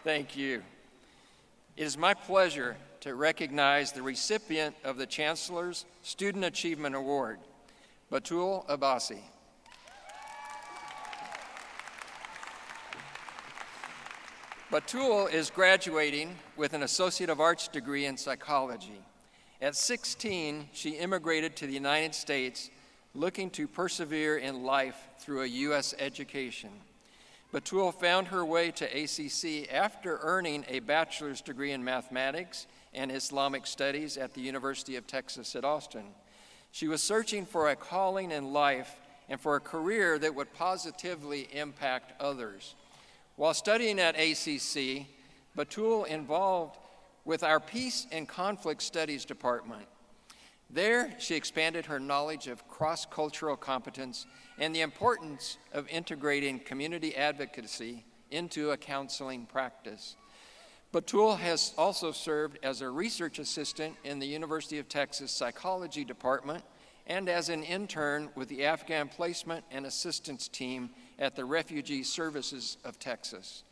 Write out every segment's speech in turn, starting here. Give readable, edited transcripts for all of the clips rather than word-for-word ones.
Thank you. It is my pleasure to recognize the recipient of the Chancellor's Student Achievement Award, Batool Abbasi. Batool is graduating with an Associate of Arts degree in psychology. At 16, she immigrated to the United States looking to persevere in life through a U.S. education. Batool found her way to ACC after earning a bachelor's degree in mathematics and Islamic studies at the University of Texas at Austin. She was searching for a calling in life and for a career that would positively impact others. While studying at ACC, Batool involved with our Peace and Conflict Studies department. There, she expanded her knowledge of cross-cultural competence and the importance of integrating community advocacy into a counseling practice. Batool has also served as a research assistant in the University of Texas Psychology Department and as an intern with the Afghan Placement and Assistance Team at the Refugee Services of Texas.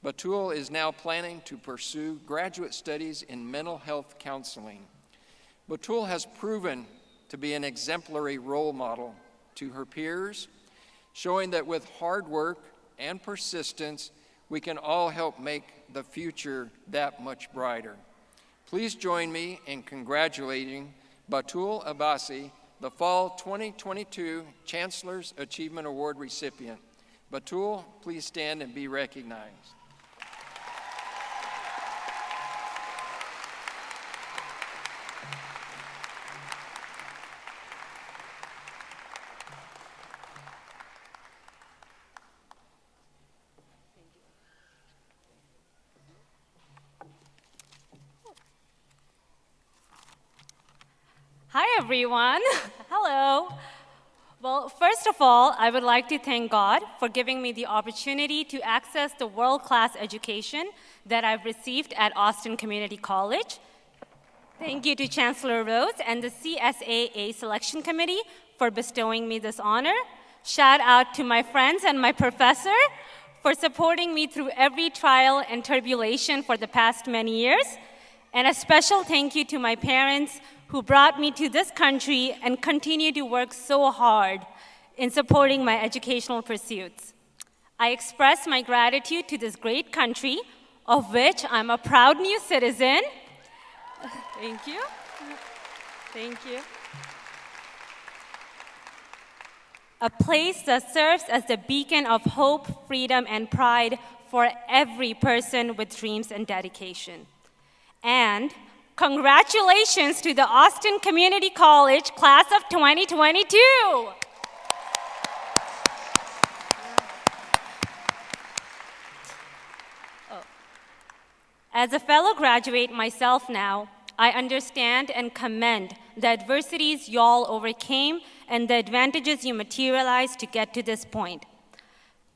Batool is now planning to pursue graduate studies in mental health counseling. Batool has proven to be an exemplary role model to her peers, showing that with hard work and persistence, we can all help make the future that much brighter. Please join me in congratulating Batool Abbasi, the Fall 2022 Chancellor's Achievement Award recipient. Batool, please stand and be recognized. Hi, everyone. Hello. Well, first of all, I would like to thank God for giving me the opportunity to access the world-class education that I've received at Austin Community College. Thank you to Chancellor Rose and the CSAA Selection Committee for bestowing me this honor. Shout out to my friends and my professor for supporting me through every trial and tribulation for the past many years. And a special thank you to my parents who brought me to this country and continue to work so hard in supporting my educational pursuits. I express my gratitude to this great country, of which I'm a proud new citizen. Thank you. Thank you. A place that serves as the beacon of hope, freedom, and pride for every person with dreams and dedication. And congratulations to the Austin Community College class of 2022. As a fellow graduate myself now, I understand and commend the adversities y'all overcame and the advantages you materialized to get to this point.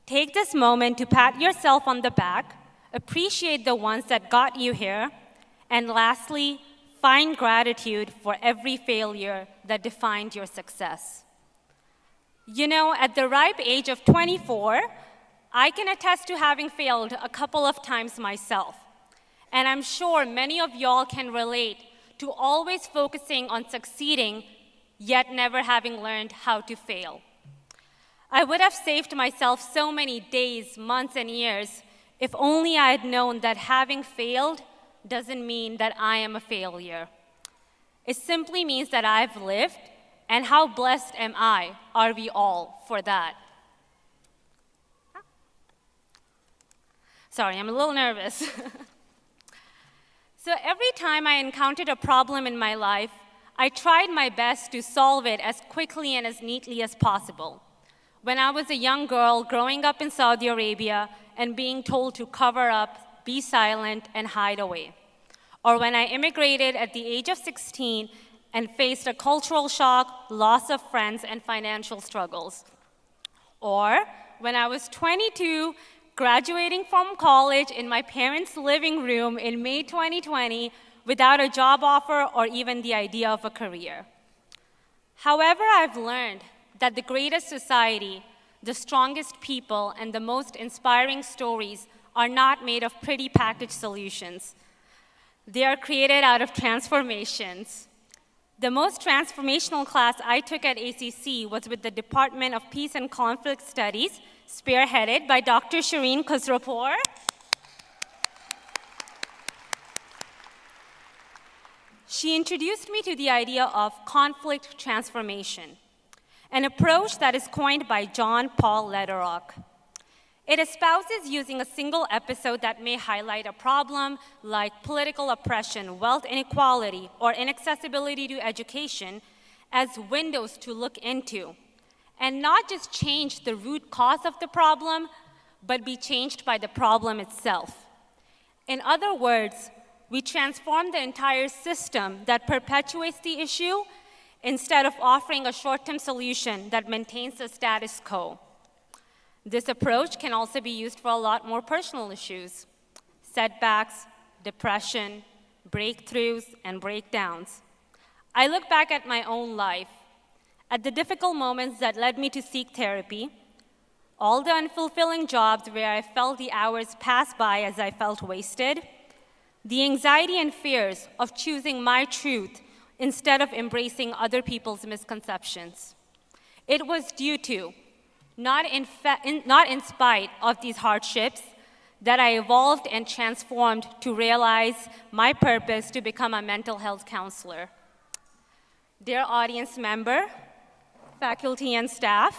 Take this moment to pat yourself on the back, appreciate the ones that got you here, and lastly, find gratitude for every failure that defined your success. You know, at the ripe age of 24, I can attest to having failed a couple of times myself. And I'm sure many of y'all can relate to always focusing on succeeding, yet never having learned how to fail. I would have saved myself so many days, months, and years if only I had known that having failed doesn't mean that I am a failure. It simply means that I've lived, and how blessed are we all for that? Sorry, I'm a little nervous. So every time I encountered a problem in my life, I tried my best to solve it as quickly and as neatly as possible. When I was a young girl growing up in Saudi Arabia and being told to cover up, be silent, and hide away. Or when I immigrated at the age of 16 and faced a cultural shock, loss of friends, and financial struggles. Or when I was 22, graduating from college in my parents' living room in May 2020 without a job offer or even the idea of a career. However, I've learned that the greatest society, the strongest people, and the most inspiring stories are not made of pretty packaged solutions. They are created out of transformations. The most transformational class I took at ACC was with the Department of Peace and Conflict Studies, spearheaded by Dr. Shireen Khusropur. She introduced me to the idea of conflict transformation, an approach that is coined by John Paul Lederach. It espouses using a single episode that may highlight a problem like political oppression, wealth inequality, or inaccessibility to education as windows to look into, and not just change the root cause of the problem, but be changed by the problem itself. In other words, we transform the entire system that perpetuates the issue instead of offering a short-term solution that maintains the status quo. This approach can also be used for a lot more personal issues: setbacks, depression, breakthroughs, and breakdowns. I look back at my own life, at the difficult moments that led me to seek therapy, all the unfulfilling jobs where I felt the hours pass by as I felt wasted, the anxiety and fears of choosing my truth instead of embracing other people's misconceptions. It was due to, not in spite of these hardships, that I evolved and transformed to realize my purpose to become a mental health counselor. Dear audience member, faculty and staff,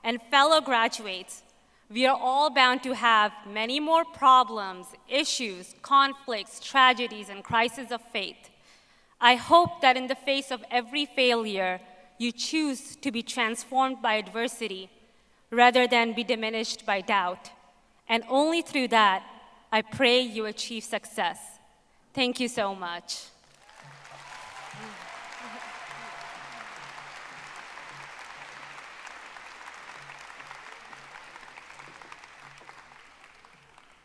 and fellow graduates, we are all bound to have many more problems, issues, conflicts, tragedies, and crises of faith. I hope that in the face of every failure, you choose to be transformed by adversity rather than be diminished by doubt. And only through that, I pray you achieve success. Thank you so much.